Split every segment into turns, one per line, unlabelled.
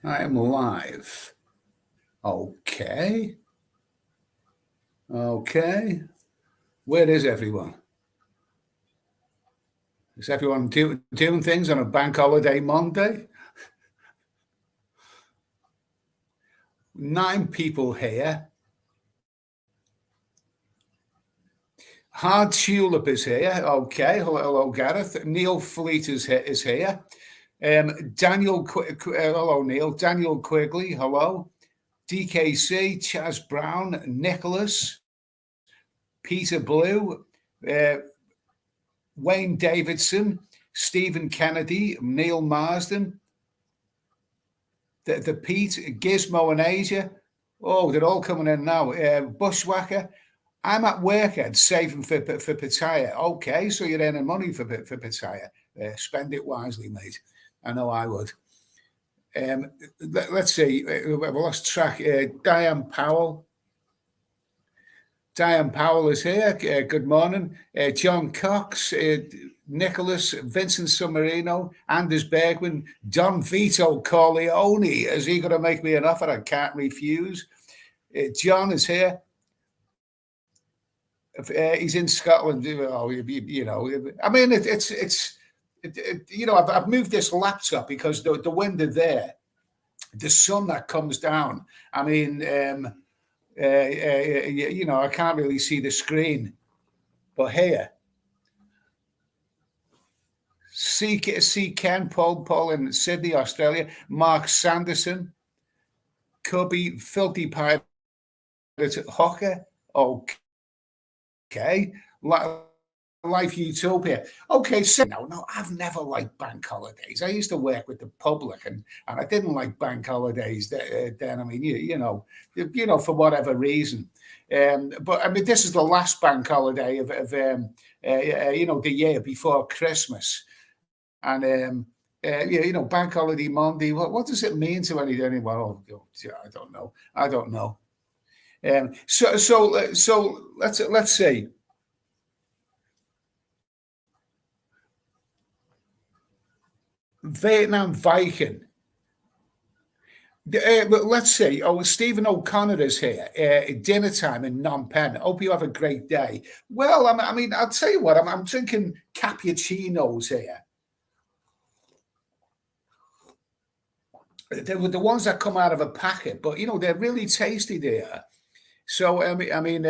I am live. Okay. Okay. Where is everyone? Is everyone doing things on a bank holiday Monday? 9 people here. Hard Tulip is here. Okay. Hello, Gareth. Neil Fleet is here. Daniel, hello, Neil. Daniel Quigley, hello. DKC, Chaz Brown, Nicholas, Peter Blue, Wayne Davidson, Stephen Kennedy, Neil Marsden, the Pete, Gizmo and Asia. Oh, they're all coming in now. Bushwhacker. I'm at work, Ed, saving for Pattaya. Okay, so you're earning money for Pattaya. Spend it wisely, mate. I know I would. Let's see. We've lost track. Diane Powell. Diane Powell is here. Good morning. John Cox, Nicholas, Vincent Sommarino, Anders Bergman, Don Vito Corleone. Is he going to make me an offer I can't refuse? John is here. He's in Scotland. Oh, you know, I mean, it's you know, I've moved this laptop because the window there, the sun that comes down. I mean, you know, I can't really see the screen, but here, see Ken, Paul in Sydney, Australia, Mark Sanderson, Cubby, Filthy Pirate, Hawker, okay, Life Utopia. Okay, so no, I've never liked bank holidays. I used to work with the public, and I didn't like bank holidays then. I mean, you know, for whatever reason. But I mean, this is the last bank holiday of you know, the year before Christmas, and you know, bank holiday Monday. What does it mean to anyone? Well, I don't know. So let's see. Vietnam Viking. But let's see. Oh, Stephen O'Connor is here. Dinner time in Phnom Penh. Hope you have a great day. Well, I mean, I'll tell you what. I'm drinking cappuccinos here. They were the ones that come out of a packet, but you know they're really tasty there. So I mean,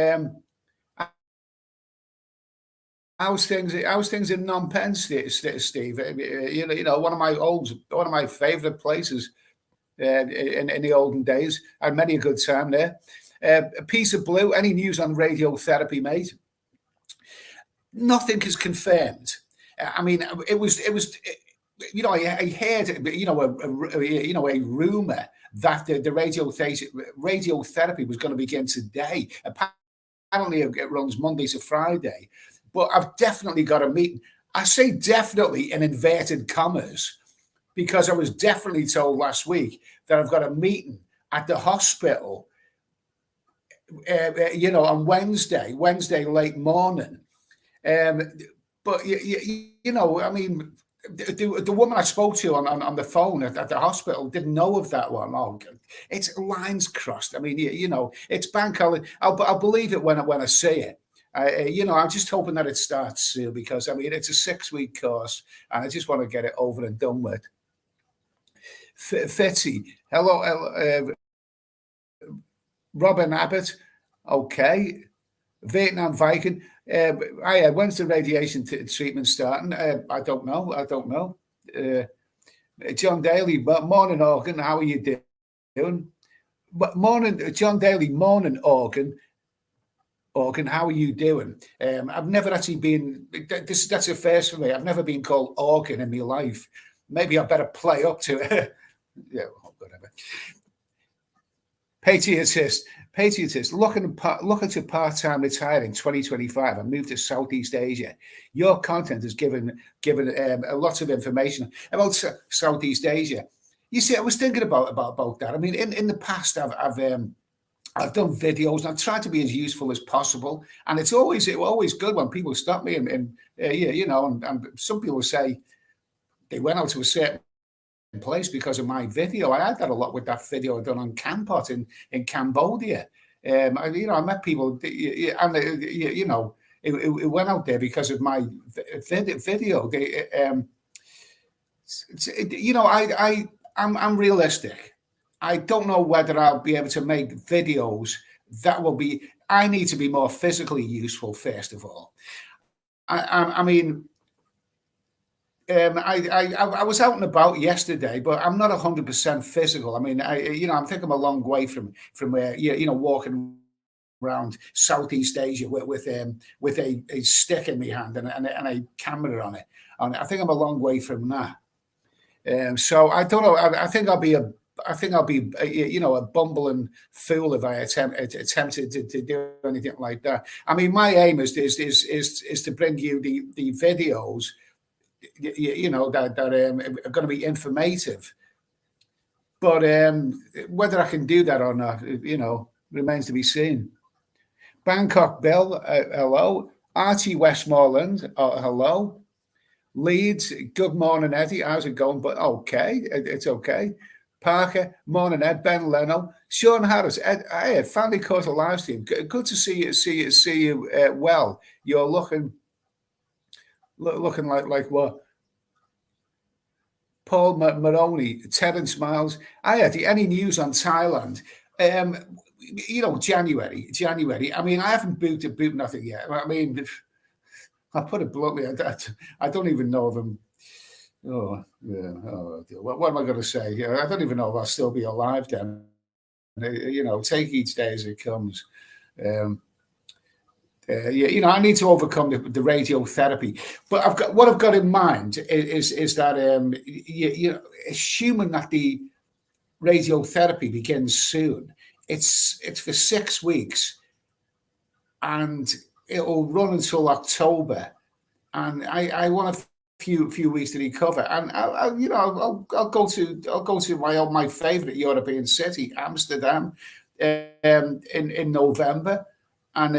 how's things in Phnom Penh, Steve? You know, one of my favorite places in the olden days. I had many a good time there. A piece of blue. Any news on radiotherapy, mate? Nothing is confirmed. I mean, it was. You know, I heard. You know, a rumor that the radiotherapy was going to begin today. Apparently, it runs Monday to Friday. But I've definitely got a meeting. I say definitely in inverted commas, because I was definitely told last week that I've got a meeting at the hospital, you know, on Wednesday late morning. But you know, I mean, the woman I spoke to on the phone at the hospital didn't know of that one. Oh, it's lines crossed. I mean, you know, it's bank holiday. I'll believe it when I see it. You know, I'm just hoping that it starts soon, because I mean, it's a 6-week course, and I just want to get it over and done with. Fitzy, hello, Robin Abbott, okay, Vietnam Viking. When's the radiation treatment starting? I don't know. John Daly, morning, Organ. How are you doing? Morning, John Daly. Morning, Organ. Organ, how are you doing? I've never actually been. That's a first for me. I've never been called Organ in my life. Maybe I better play up to it. Yeah, whatever. Patriotist, looking to part-time retire in 2025 and move to Southeast Asia. Your content has given a lot of information about Southeast Asia. You see, I was thinking about that. I mean, in the past, I've done videos and I've tried to be as useful as possible. And it's always good when people stop me and you know, and some people say they went out to a certain place because of my video. I had that a lot with that video I done on Kampot in Cambodia. I met people, and it went out there because of my video. I'm realistic. I don't know whether I'll be able to make videos that will be. I need to be more physically useful first of all. I mean, I was out and about yesterday, but I'm not 100% physical. I mean, I'm thinking I'm a long way from walking around Southeast Asia with a stick in my hand and a camera on it. And I think I'm a long way from that. So I don't know. I think I'll be a bumbling fool if I attempted to do anything like that. I mean, my aim is to bring you the videos, that are going to be informative. But whether I can do that or not, remains to be seen. Bangkok Bill, hello. Archie Westmoreland, hello. Leeds, good morning, Eddie. How's it going? But okay, it's okay. Parker, morning, Ed. Ben Leno, Sean Harris. Ed, I finally caught a live stream. Good to see you. Well, you're looking like what? Paul Maroney, Terence Miles. Eddie, any news on Thailand? January. I mean, I haven't booked nothing yet. I mean, I'll put it bluntly. I don't even know if I'm. Oh, yeah. Oh, what am I going to say? I don't even know if I'll still be alive then. Take each day as it comes. I need to overcome the radiotherapy. But what I've got in mind is that assuming that the radiotherapy begins soon, it's for 6 weeks, and it'll run until October, and I want a few weeks to recover, and I'll go to my favorite European city, Amsterdam, in November, and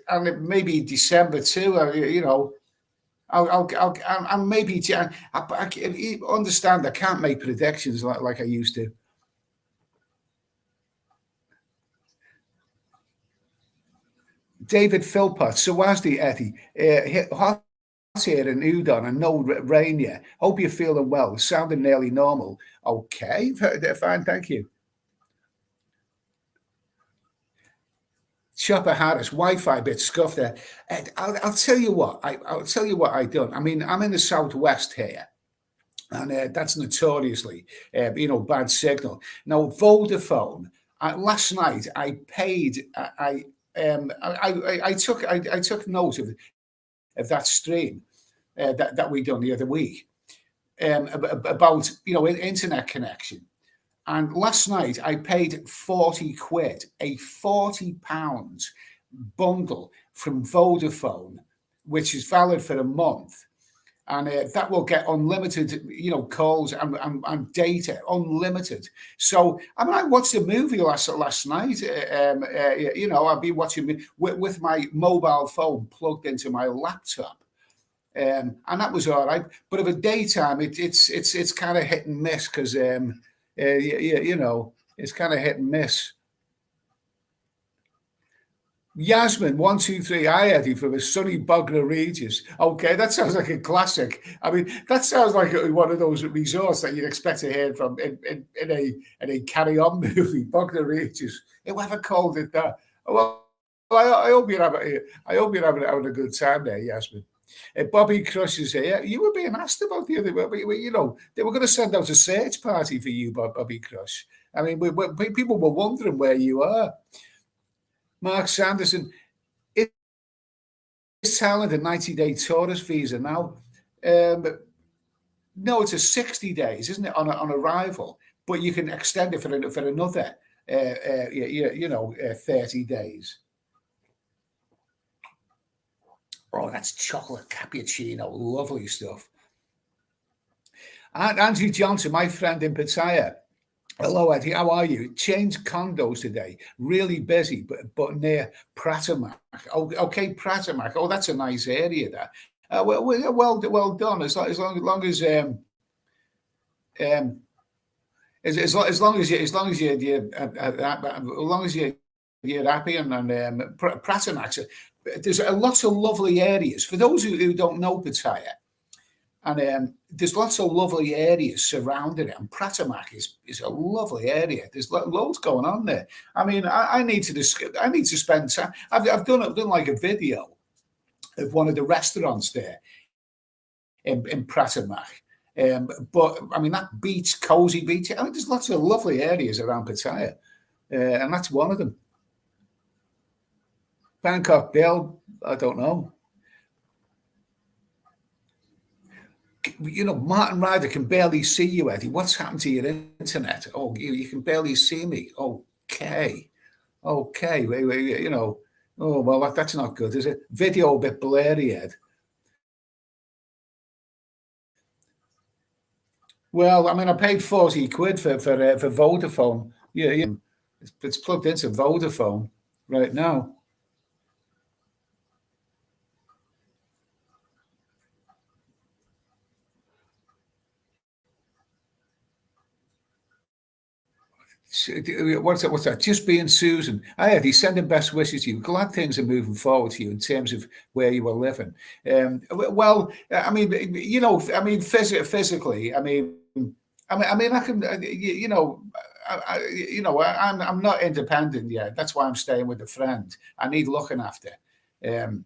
and maybe December too. I'll maybe. I understand I can't make predictions like I used to. David Philpott, Sawasdi Eddie, hot here in Udon and no rain yet. Hope you're feeling well. Sounding nearly normal. Okay, fine, thank you. Chopper Harris, Wi-Fi bit scuffed there. I'll tell you what. I'll tell you what I done. I mean, I'm in the southwest here, and that's notoriously, bad signal. Now, Vodafone. Last night, I paid. I took note of that stream that we done the other week about internet connection. And last night I paid 40 quid, a £40 bundle from Vodafone, which is valid for a month. And that will get unlimited, calls and data, unlimited. So, I mean, I watched a movie last night. I'll be watching with my mobile phone plugged into my laptop, and that was all right. But over daytime, it's kind of hit and miss because, it's kind of hit and miss. Yasmin, 123, Eddie from a sunny Bognor Regis. Okay, that sounds like a classic. I mean, that sounds like one of those resorts that you'd expect to hear from in a Carry On movie, Bognor Regis. Whoever called it that? Well, I hope you're having a good time there, Yasmin. Bobby Crush is here. You were being asked about the other way. They were going to send out a search party for you, Bobby Crush. I mean, people were wondering where you are. Mark Sanderson, is Thailand a 90-day tourist visa now? No, it's a 60 days, isn't it, on arrival? But you can extend it for another, 30 days. Oh, that's chocolate cappuccino, lovely stuff. And Andrew Johnson, my friend in Pattaya. Hello, Eddie. How are you? Changed condos today. Really busy, but near Pratamak. Oh, okay, Pratamak. Oh, that's a nice area there. Well done. Um, as long as as long as you're happy and Pratamax. There's lots of lovely areas for those who don't know Pattaya, and there's lots of lovely areas surrounding it. And Pratamac is a lovely area. There's loads going on there. I mean, I need to spend time. I've done like a video of one of the restaurants there in Pratamac. But I mean, that beach, cozy beach. I mean, there's lots of lovely areas around Pattaya, and that's one of them. Bangkok, Bill, I don't know. Martin Ryder can barely see you, Eddie. What's happened to your internet? Oh, you can barely see me. Okay. Okay. Oh, well, that's not good, is it? Video a bit blurry, Ed. Well, I mean, I paid 40 quid for Vodafone. Yeah, it's plugged into Vodafone right now. What's that? What's that? Just being Susan. He's sending best wishes to you. Glad things are moving forward to you in terms of where you were living. Well, I mean, physically, I can, I'm not independent yet. That's why I'm staying with a friend. I need looking after. Um,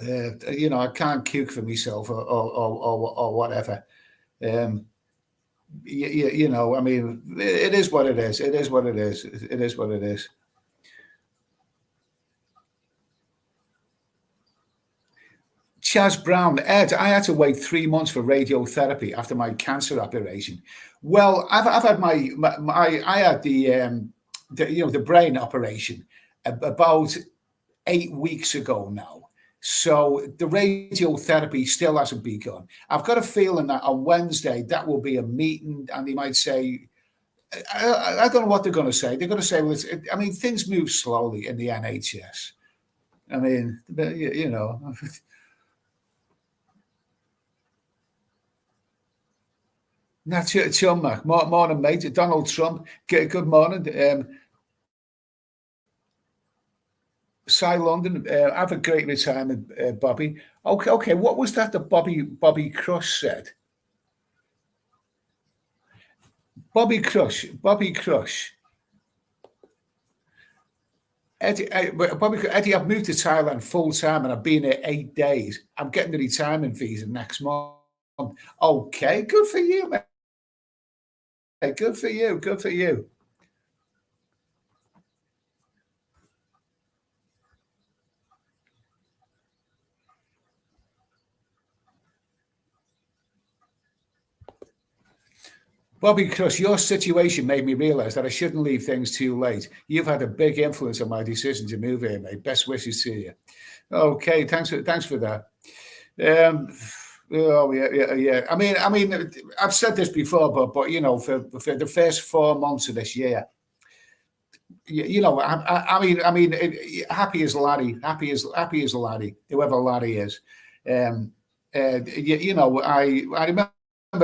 I can't cook for myself or whatever. Um, I mean, it is what it is. It is what it is. It is what it is. Chaz Brown, Ed, I had to wait 3 months for radiotherapy after my cancer operation. Well, I've had I had the brain operation about 8 weeks ago now. So the radiotherapy still hasn't begun. I've got a feeling that on Wednesday that will be a meeting, and they might say, I don't know what they're going to say. They're going to say, well, I mean, things move slowly in the NHS. I mean, that's it, Mark. Morning, mate. Donald Trump. Good morning. Cy London, have a great retirement, Bobby. Okay. What was that Bobby Crush said? Bobby Crush. Eddie, I've moved to Thailand full time and I've been here 8 days. I'm getting the retirement visa next month. Okay, good for you, mate. Good for you. Good for you. Bobby Crush, your situation made me realize that I shouldn't leave things too late. You've had a big influence on my decision to move here, mate. Best wishes to you. Okay, thanks for that. Um, oh yeah. I mean, I've said this before, but for the first 4 months of this year, happy as Larry, happy as Larry, whoever Larry is. Um, I remember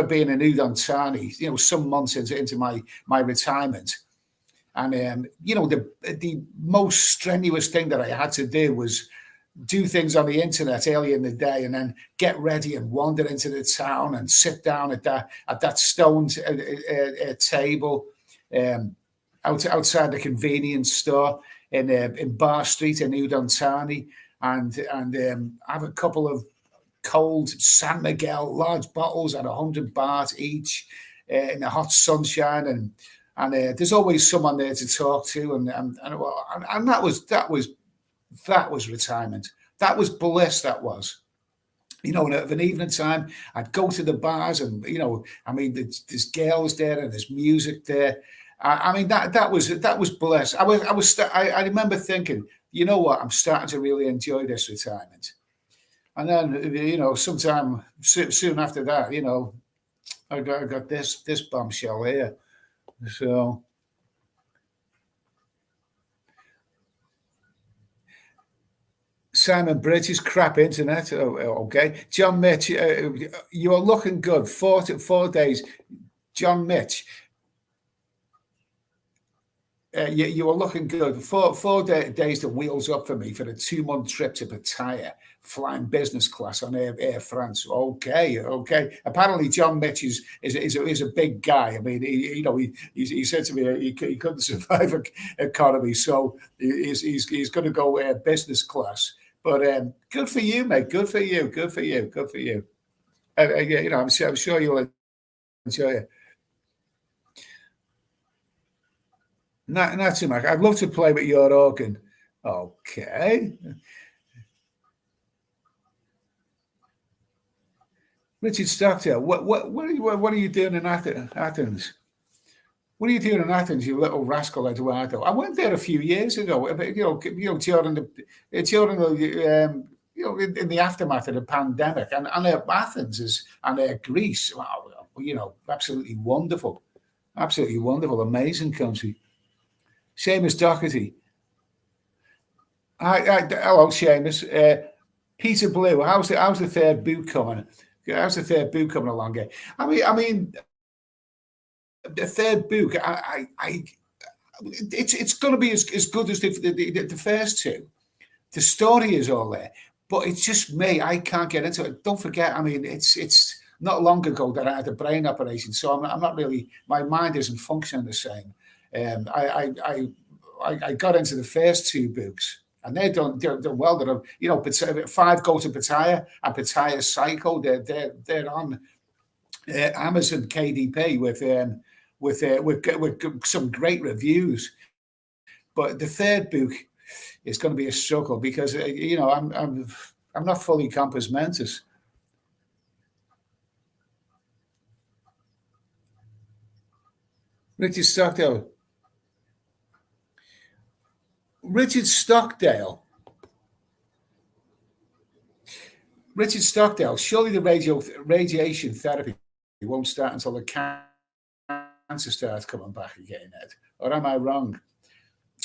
being in Udon Thani, some months into my retirement, and the most strenuous thing that I had to do was do things on the internet early in the day and then get ready and wander into the town and sit down at that stone table outside the convenience store in Bar Street in Udon Thani and have a couple of cold San Miguel large bottles at 100 baht each in the hot sunshine and there's always someone there to talk to and that was retirement. That was bliss. That was, and of an evening time, I'd go to the bars, and there's girls there, and there's music there. I mean, that was bliss. I remember thinking, you know what, I'm starting to really enjoy this retirement. And then, sometime soon after that, I got this bombshell here. So. Simon Bridges, crap internet. Okay. John Mitch, you are looking good. 4 days. John Mitch, you were looking good. Days the wheels up for me for a 2 month trip to Pattaya, flying business class on Air France. Okay, okay. Apparently, John Mitch is a big guy. I mean, he said to me he couldn't survive economy, so he's going to go business class. But good for you, mate. Good for you. Good for you. Good for you. I'm sure you'll enjoy it. Not too much. I'd love to play with your organ. Okay. Richard Stockdale, what are you doing in Athens? What are you doing in Athens, you little rascal, Eduardo? I went there a few years ago. During in the aftermath of the pandemic, and Athens and Greece. Wow, absolutely wonderful, amazing country. Seamus Doherty. Hello, Seamus. Peter Blue. How's the third boot coming? How's the third boot coming along? I mean, the third book. It's going to be as good as the first two. The story is all there, but it's just me. I can't get into it. Don't forget. I mean, it's not long ago that I had a brain operation, so I'm not really. My mind isn't functioning the same. I got into the first two books, and they're done well. Five go to Pattaya and Pattaya Psycho. They're on Amazon KDP with some great reviews. But the third book is going to be a struggle because I'm not fully compos mentis. Richard Stockdale. Richard Stockdale. Richard Stockdale. Surely the radiation therapy won't start until the cancer starts coming back again, Ed. Or am I wrong?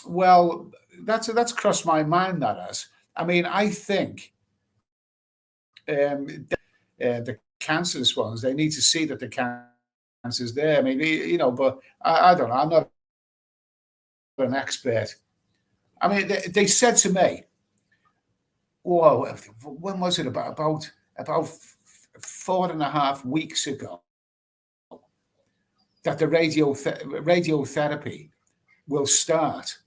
Well, that's crossed my mind. That has. I mean, I think the cancerous ones, they need to see that the cancer's there. I mean, but I don't know. I'm not an expert. I mean, they said to me, "Whoa, when was it? About 4.5 weeks ago, that the radiotherapy will start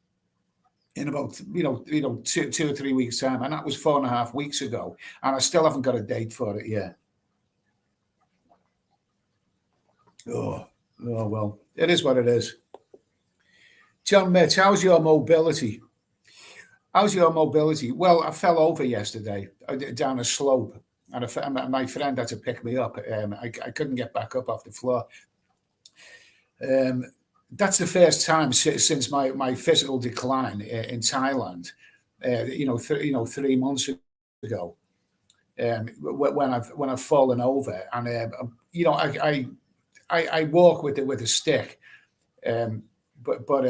in about 2 or 3 weeks time," and that was 4.5 weeks ago, and I still haven't got a date for it yet. Oh well, it is what it is. John Mitch, how's your mobility? How's your mobility? Well, I fell over yesterday down a slope, and my friend had to pick me up. I couldn't get back up off the floor. That's the first time since my physical decline in Thailand. 3 months ago, when I've fallen over, and I walk with a stick, but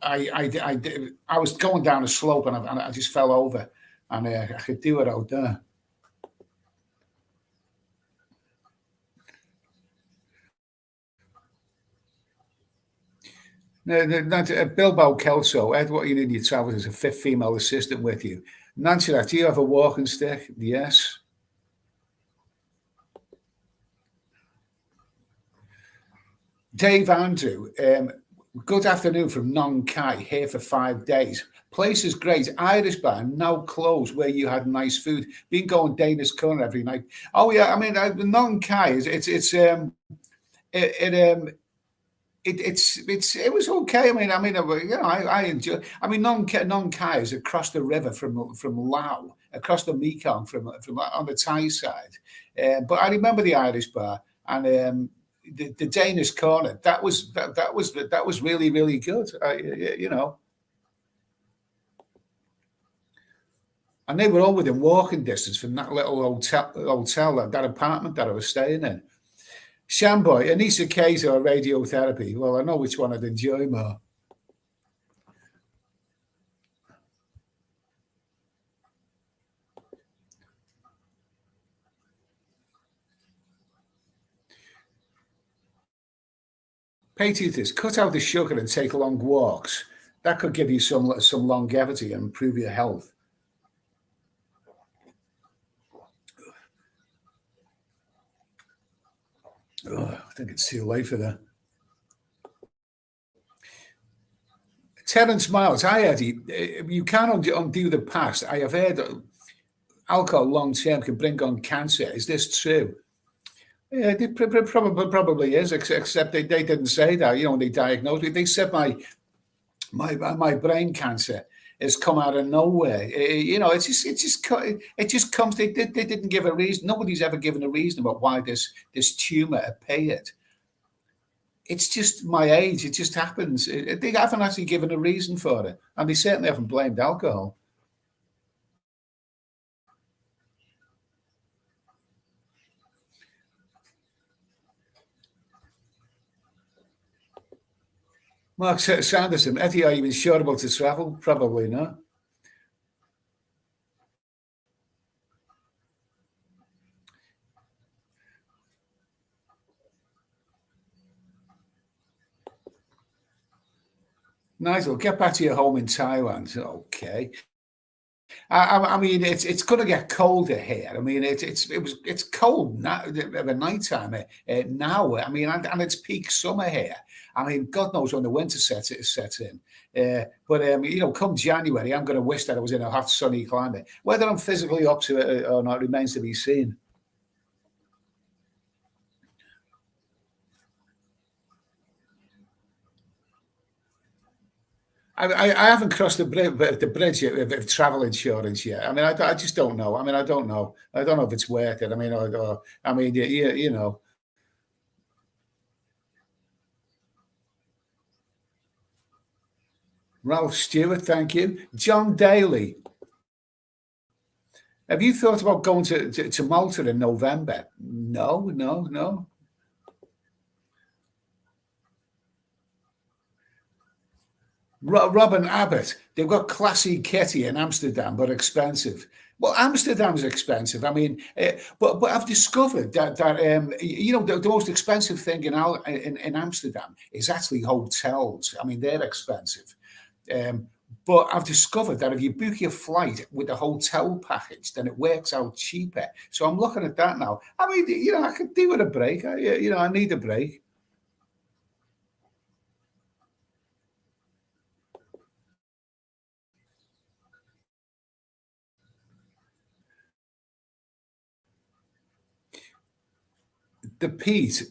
I was going down a slope, and I just fell over, and I could do it out there. Bilbao Kelso, Ed, what you need in your travels is a fifth female assistant with you. Nancy, do you have a walking stick? Yes. Dave Andrew, good afternoon from Nong Kai, here for 5 days. Place is great. Irish bar now closed where you had nice food. Been going Danish corner every night. Oh yeah, I mean Nong Kai is it was okay. I enjoy. I mean, Nong Khai is across the river from Laos, across the Mekong from on the Thai side. But I remember the Irish bar and the Danish corner. That was really really good. And they were all within walking distance from that little hotel, that apartment that I was staying in. Shamboy, Anissa Kayser or radiotherapy? Well, I know which one I'd enjoy more. Patriots, cut out the sugar and take long walks. That could give you some longevity and improve your health. Oh, I think it's too late for that. Terence Miles, hi Eddie. You can't undo the past. I have heard alcohol long term can bring on cancer. Is this true? Yeah, it probably is, except they didn't say that. You know, when they diagnosed me, they said my brain cancer has come out of nowhere. You know, it just comes. They didn't give a reason. Nobody's ever given a reason about why this tumor appeared. It's just my age. It just happens. They haven't actually given a reason for it, and they certainly haven't blamed alcohol. Mark Sanderson, Eddie, are you insurable to travel? Probably not. Nigel, get back to your home in Thailand. Okay. I mean, it's going to get colder here. I mean, it's cold now at the night time now. I mean, and it's peak summer here. I mean, God knows when the winter sets in. But you know, come January, I'm going to wish that I was in a hot, sunny climate. Whether I'm physically up to it or not remains to be seen. I haven't crossed the bridge of travel insurance yet. I mean, I just don't know. I mean, I don't know. I don't know if it's worth it. I mean, I mean, you know, Ralph Stewart, thank you. John Daly, have you thought about going to Malta in November? No, no, no. Robin Abbott, they've got classy kitty in Amsterdam, but expensive. Well, Amsterdam's expensive. I mean, but I've discovered that you know the most expensive thing in Amsterdam is actually hotels. I mean, they're expensive. Um, but I've discovered that if you book your flight with the hotel package, then it works out cheaper. So I'm looking at that now. I mean, you know, I could do with a break. You know, I need a break. The Pete,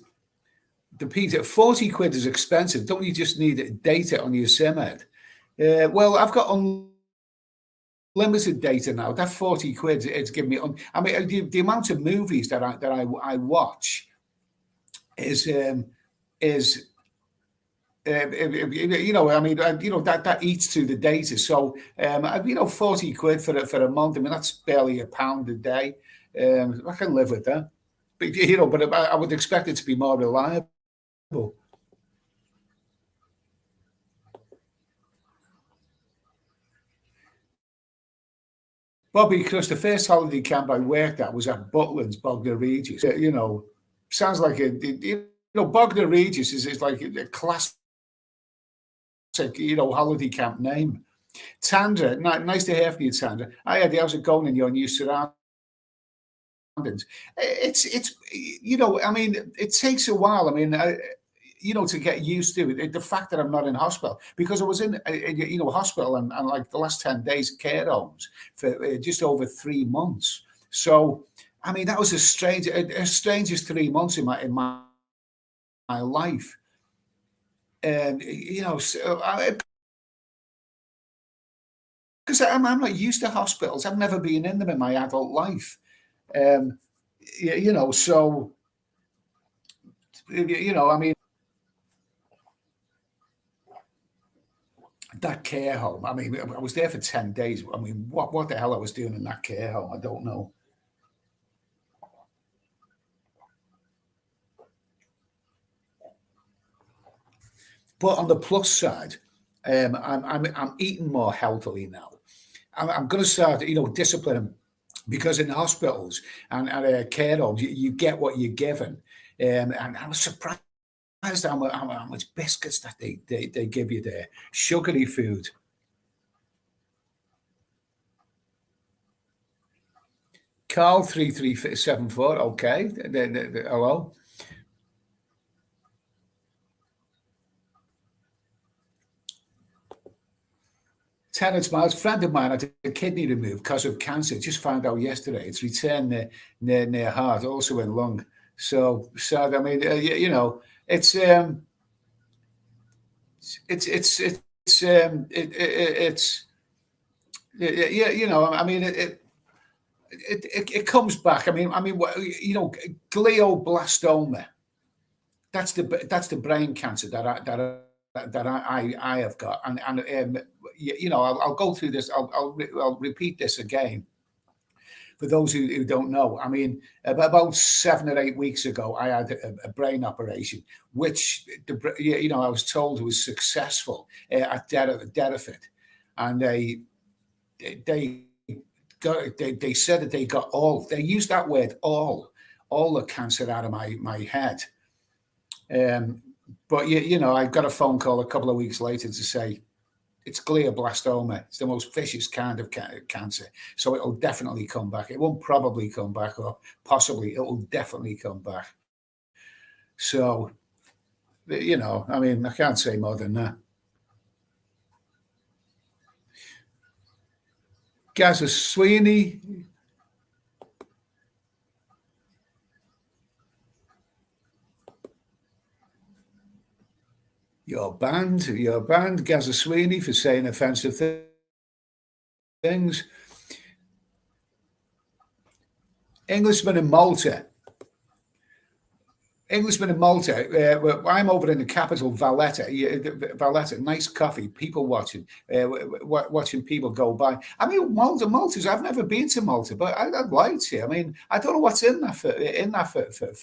the Pete, at 40 quid is expensive. Don't you just need data on your SIM head? Well, I've got unlimited data now. That 40 quid, it's giving me. I mean, the amount of movies I watch is is you know, I mean, you know that eats through the data. So, you know, 40 quid for a month. I mean, that's barely a pound a day. I can live with that. But you know, but I would expect it to be more reliable. Bobby, because the first holiday camp I worked at was at Butlins, Bognor Regis. You know, sounds like you know, Bognor Regis is like a classic, you know, holiday camp name. Tandra, nice to hear from you, Tandra. Hi, Eddie, how's it going in your new surroundings? It's you know, I mean, it takes a while. I mean, you know, to get used to it. The fact that I'm not in hospital because I was in, you know, hospital and like the last 10 days care homes for just over 3 months. So, I mean, that was a strangest 3 months my life. And you know, so because I'm not used to hospitals. I've never been in them in my adult life. Um, you know, so you know, I mean, that care home. I mean, I was there for 10 days. I mean, what the hell I was doing in that care home, I don't know. But on the plus side, I'm eating more healthily now. I'm going to start, you know, disciplining because in hospitals and care homes, you get what you're given. And I was surprised how much biscuits that they give you there, sugary food. Carl 3374. Okay, hello. Terence Miles, friend of mine, had a kidney removed because of cancer. Just found out yesterday. It's returned near heart, also in lung. So sad. I mean, it's it's yeah, I mean, it comes back. Glioblastoma. That's the brain cancer that I have got, and I'll go through this. I'll repeat this again for those who don't know. I mean, about 7 or 8 weeks ago, I had a brain operation, which I was told was successful at Derriford, and they they said that they got all. They used that word all the cancer out of my head. But I got a phone call a couple of weeks later to say it's glioblastoma. It's the most vicious kind of cancer. So it'll definitely come back. It won't probably come back, or possibly it will definitely come back. So, I mean, I can't say more than that. Gaza Sweeney. You're banned, Gaza Sweeney, for saying offensive things. Englishman in Malta. I'm over in the capital, Valletta. Valletta, nice coffee, people watching, watching people go by. I mean, Malta's. I've never been to Malta, but I'd like to. I mean, I don't know what's in that for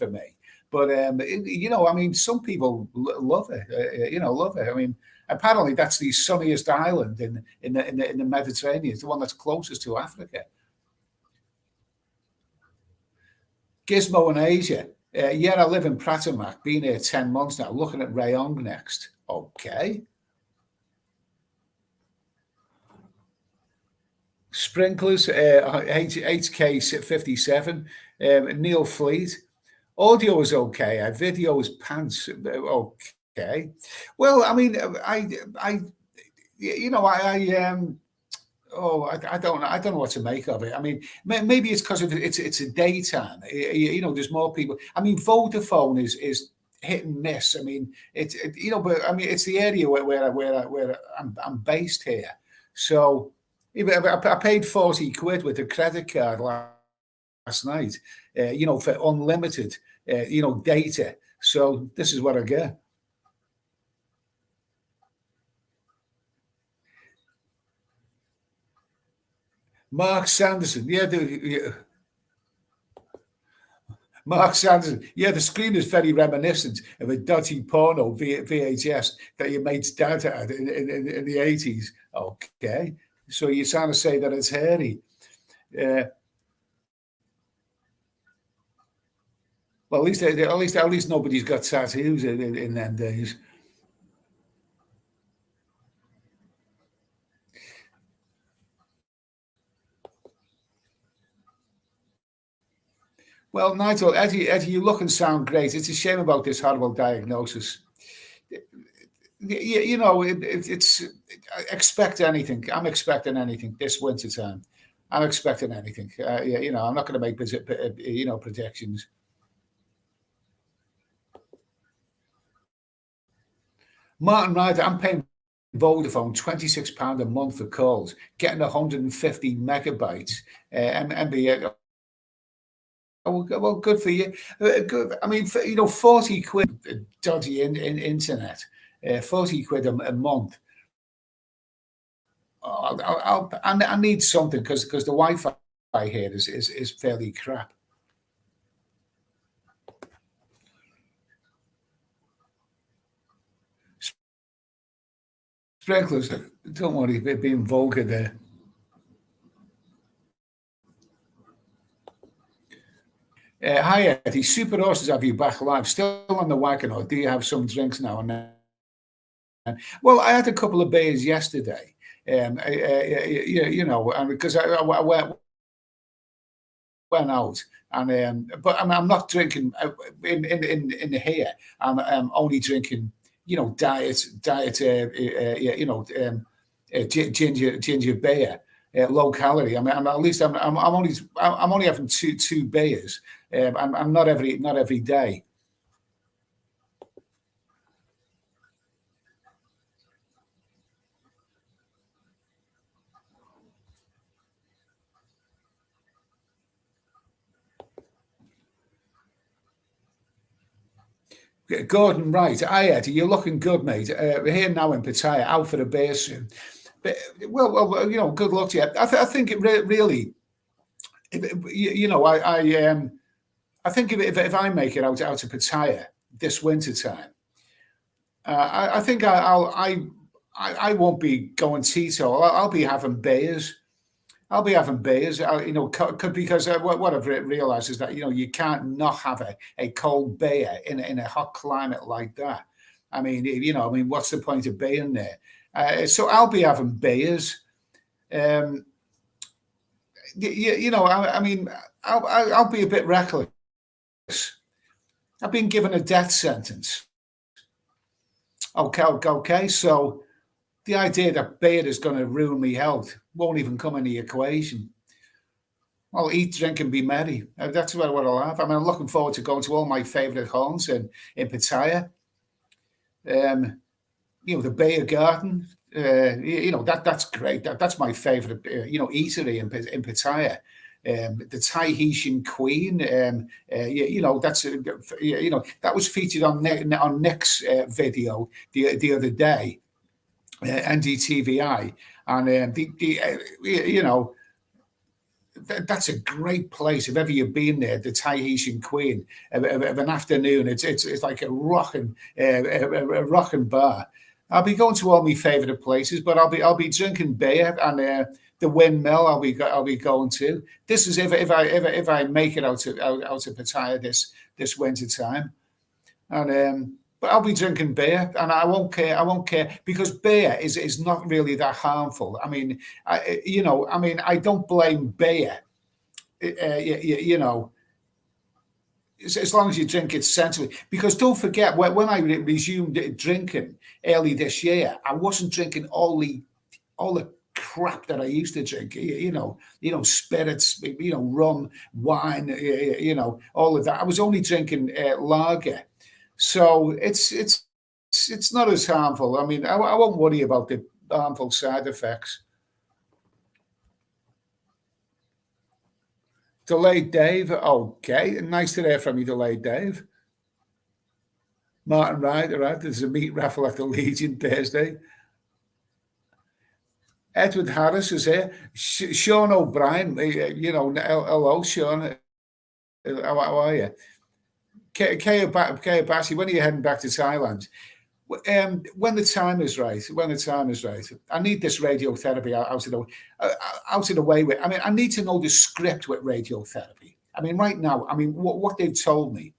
me. But I mean, some people love it. Love it. I mean, apparently that's the sunniest island in the Mediterranean. It's the one that's closest to Africa. Gizmo in Asia. I live in Prattamac. Been here 10 months now. Looking at Rayong next. Okay. Sprinklers. HK57. Neil Fleet. Audio is okay. Video is pants. Okay. Well, I mean, I don't know what to make of it. I mean, maybe it's because it's a daytime. There's more people. I mean, Vodafone is hit and miss. I mean, but I mean, it's the area where I'm based here. So I paid 40 quid with a credit card last night. For unlimited, data. So this is what I get. Mark Sanderson, Mark Sanderson, the screen is very reminiscent of a dodgy porno VHS that your mate's dad had in the 80s. Okay, so you're trying to say that it's hairy. Well, at least nobody's got tattoos in them days. Well, Nigel, Eddie, you look and sound great. It's a shame about this horrible diagnosis. It's expect anything. I'm expecting anything this winter time. I'm expecting anything. I'm not going to make predictions. Martin Ryder, I'm paying Vodafone £26 a month for calls, getting 150 megabytes. MB, well, good for you. Good. I mean, 40 quid dodgy in internet, 40 quid a month. I need something because the Wi-Fi here is fairly crap. Sprinklers, don't worry, being vulgar there. Hi, Eddie. Super horses have you back live. Still on the wagon, or do you have some drinks now and then? Well, I had a couple of beers yesterday. And because I went out, and but I'm not drinking in here. I'm only drinking, diet, ginger beer, low calorie. I mean, at least I'm only having two beers. I'm not every day. Gordon Wright, hi Eddie, you're looking good, mate. We're here now in Pattaya, out for a beer soon. But good luck to you. I think it really, I think if I make it out to Pattaya this winter time, I think I won't be going Tito. I'll be having beers. I'll be having beers, because what I've realised is that you can't not have a cold beer in a hot climate like that. What's the point of being there? So I'll be having beers. Um, I'll be a bit reckless. I've been given a death sentence. Okay. So the idea that beer is going to ruin me health won't even come in the equation. I'll eat, drink, and be merry. That's what I'll have. I'm looking forward to going to all my favourite haunts in Pattaya. The Beer Garden. That's great. That's my favourite. Eatery in Pattaya. The Tahitian Queen. That's that was featured on Nick's video the other day. NDTVI, and that's a great place. If ever you've been there, the Tahitian Queen of an afternoon, it's like a rocking bar. I'll be going to all my favourite places, but I'll be drinking beer, and the windmill I'll be going to. This is if I make it out to Pattaya this winter time, and but I'll be drinking beer, and I won't care. I won't care because beer is not really that harmful. I don't blame beer. As long as you drink it sensibly. Because don't forget, when I resumed drinking early this year, I wasn't drinking all the crap that I used to drink. Spirits, rum, wine, all of that. I was only drinking lager. So it's not as harmful. I won't worry about the harmful side effects. Delayed Dave, okay, nice to hear from you, Delayed Dave. Martin Ryder, right? There's a meat raffle at the Legion Thursday. Edward Harris is here. Sean O'Brien, hello, Sean. How are you? Kaya Bassi, when are you heading back to Thailand? When the time is right. I need this radiotherapy out of the way with. I need to know the script with radiotherapy. Right now, what they've told me,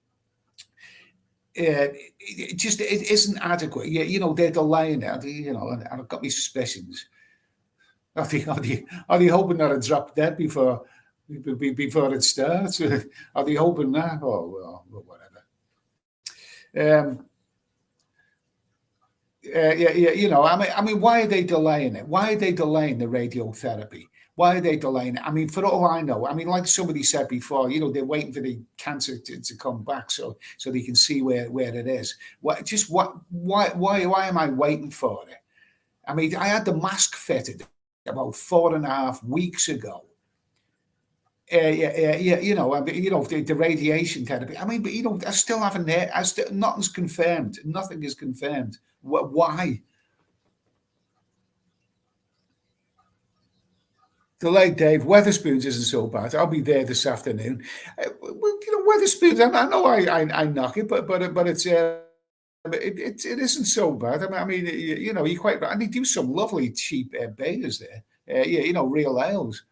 it isn't adequate. They're delaying it. And I've got my suspicions. Are they hoping that it drop dead before it starts? Are they hoping that? Oh, well, whatever. Why are they delaying it? Why are they delaying the radiotherapy? Why are they delaying it? For all I know, like somebody said before, they're waiting for the cancer to come back so they can see where it is. Why am I waiting for it? I had the mask fitted about 4.5 weeks ago. The radiation therapy. But I still haven't heard. Nothing's confirmed. Nothing is confirmed. Why? Delayed Dave. Weatherspoons isn't so bad. I'll be there this afternoon. Weatherspoons. I know I knock it, but it's. It isn't so bad. You're quite right. And they do some lovely cheap beers there. Real ales.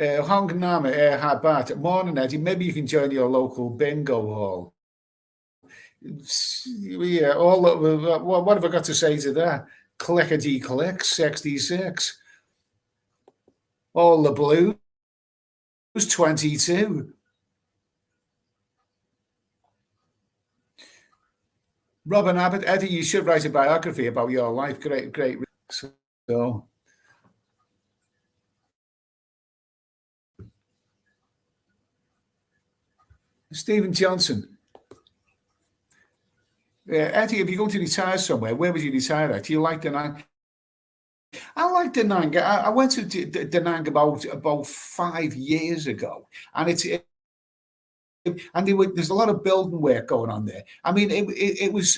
Hong Nam Habat. Morning, Eddie. Maybe you can join your local bingo hall. Yeah, what have I got to say to that? Clickety click, 66. All the blues, 22. Robin Abbott, Eddie, you should write a biography about your life. Great, great. So, Stephen Johnson. Eddie, if you're going to retire somewhere, where would you retire at? Do you like the nine? I like Da Nang. I went to Da Nang about 5 years ago, and there's a lot of building work going on there. I mean, it was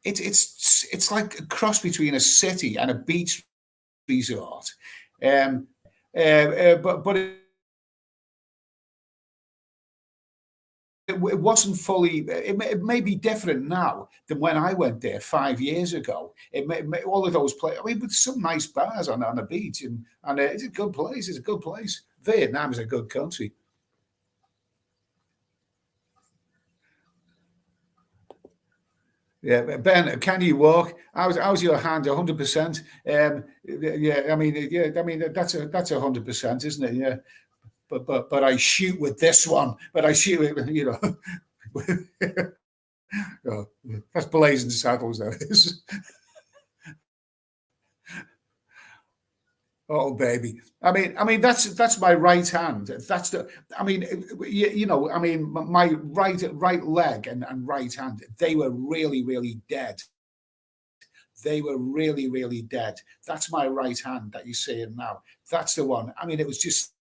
it's like a cross between a city and a beach resort. Um, but it wasn't fully. It may be different now than when I went there 5 years ago. All of those places. I mean, with some nice bars on the beach, and it's a good place. It's a good place. Vietnam is a good country. Yeah, Ben, can you walk? How's your hand? 100%. Yeah, I mean that's 100%, isn't it? Yeah, but I shoot with this one. But I shoot with oh, that's blazing saddles. That is. Oh baby, I mean that's my right hand. That's the. I mean, I mean, my right leg and right hand. They were really dead. They were really dead. That's my right hand that you see it now. That's the one. I mean, it was just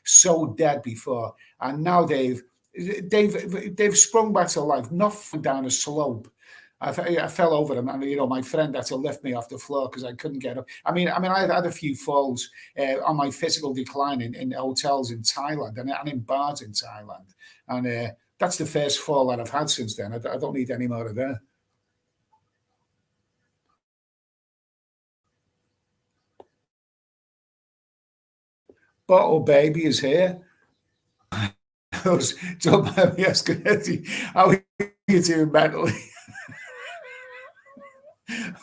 so dead before, and now they've sprung back to life. Not down a slope. I fell over them, and my friend had to lift me off the floor because I couldn't get up. I had a few falls on my physical decline in hotels in Thailand and in bars in Thailand, and that's the first fall that I've had since then. I don't need any more of that. Bottle baby is here. Don't mind me asking, Eddie, how are you doing mentally?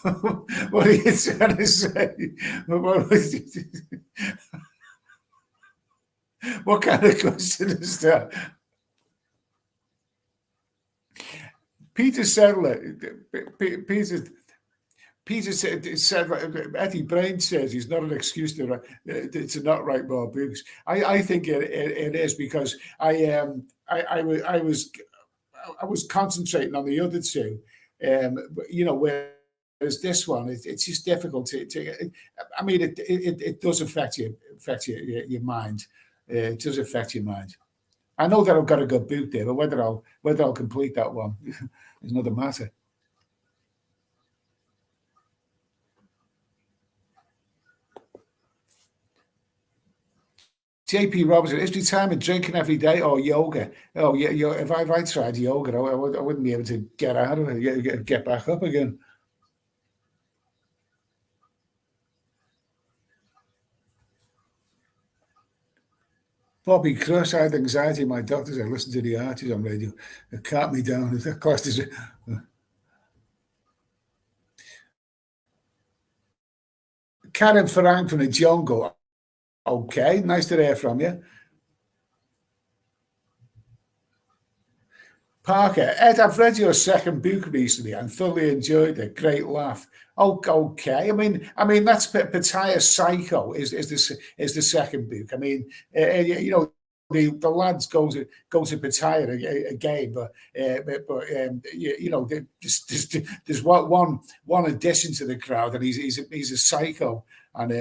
What are you trying to say? What kind of question is that? Peter Sedler, Peter said Eddie Brain says he's not an excuse to not write more books. I think it is because I was concentrating on the other two, whereas this one it's just difficult to. I mean, it does affect your mind. It does affect your mind. I know that I've got a good book there, but whether I'll complete that one is another matter. JP Robertson, is retirement drinking every day or yoga? Oh, yeah. If I tried yoga, I wouldn't be able to get out of it, get back up again. Bobby Crush, I had anxiety. My doctor said, listen to the artists on radio. It calmed me down. That cost is Karen Farang from the jungle. Okay, nice to hear from you. Parker, Ed, I've read your second book recently and thoroughly enjoyed it. Great laugh. Oh, okay. That's Pattaya Psycho is the second book. The lads go to Pattaya again, but there's one addition to the crowd, and he's a psycho, and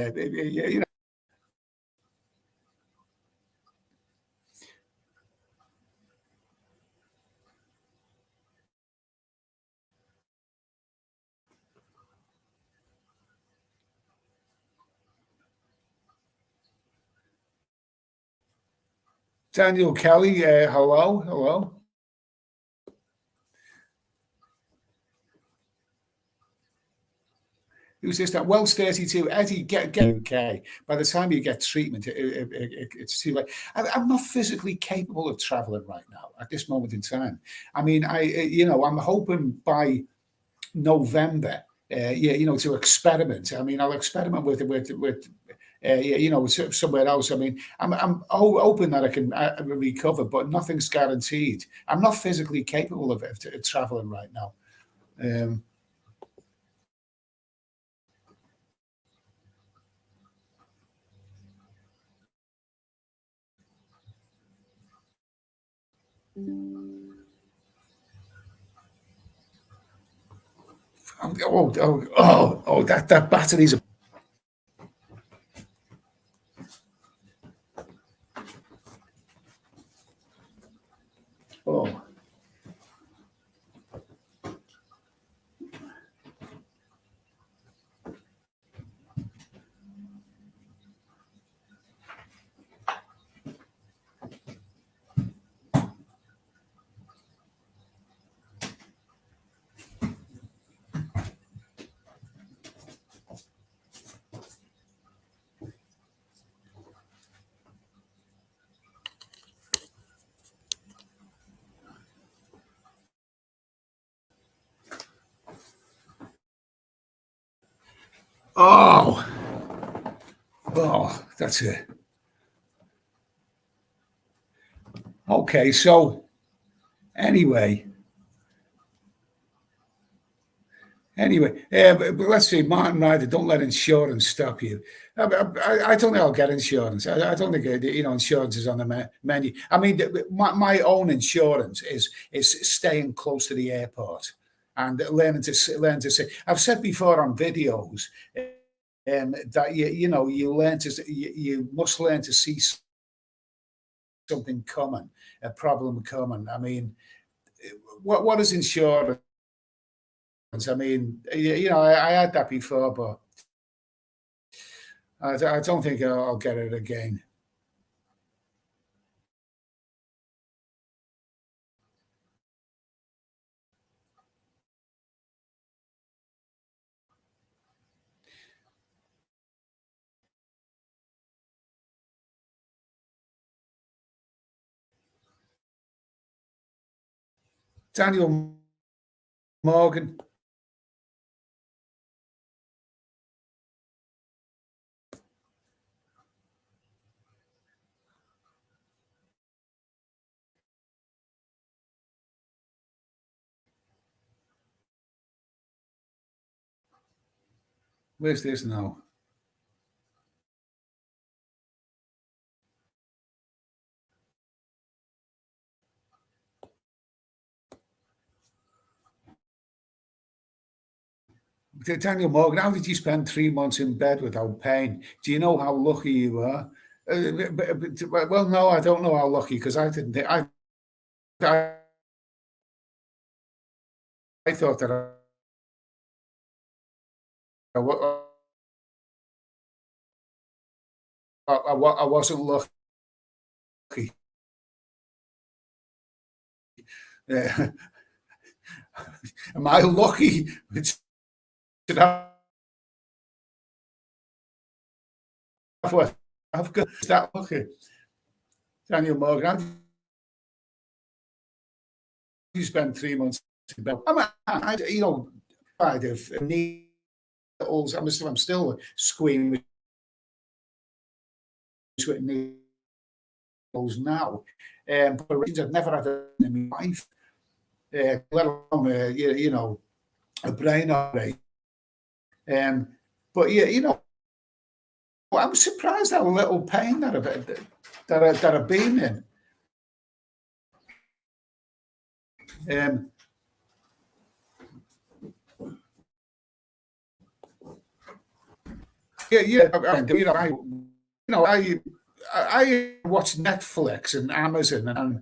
Daniel Kelly. Hello. Who's this? That Wells 32, Eddie, get UK. By the time you get treatment, it's too late. I'm not physically capable of traveling right now at this moment in time. I mean, I'm hoping by November, to experiment. I mean, I'll experiment with somewhere else. I mean, I'm hoping that I can recover, but nothing's guaranteed. I'm not physically capable of traveling right now. Um, that battery's. Oh, oh, that's it. Okay, so anyway, but let's see, Martin Ryder, don't let insurance stop you. I don't think I'll get insurance. I don't think insurance is on the menu. I mean, my own insurance is staying close to the airport and learn to see. I've said before on videos that you must learn to see something coming, a problem coming. I mean, what is insurance? I mean, I had that before, but I don't think I'll get it again. Daniel Morgan, where's this now? Daniel Morgan, how did you spend 3 months in bed without pain? Do you know how lucky you are? Well, no, I don't know how lucky because I didn't. I, I thought that I wasn't lucky. Uh, am I lucky? Should I have what? I've got that lucky. Daniel Morgan, how did you spend 3 months in bed? Kind of needles. I'm still squeaming with needles now. For reasons I've never had in my life, let alone, a brain operation. Um, but yeah, I'm surprised how little pain that I've been in. Um, yeah. I watch Netflix and Amazon and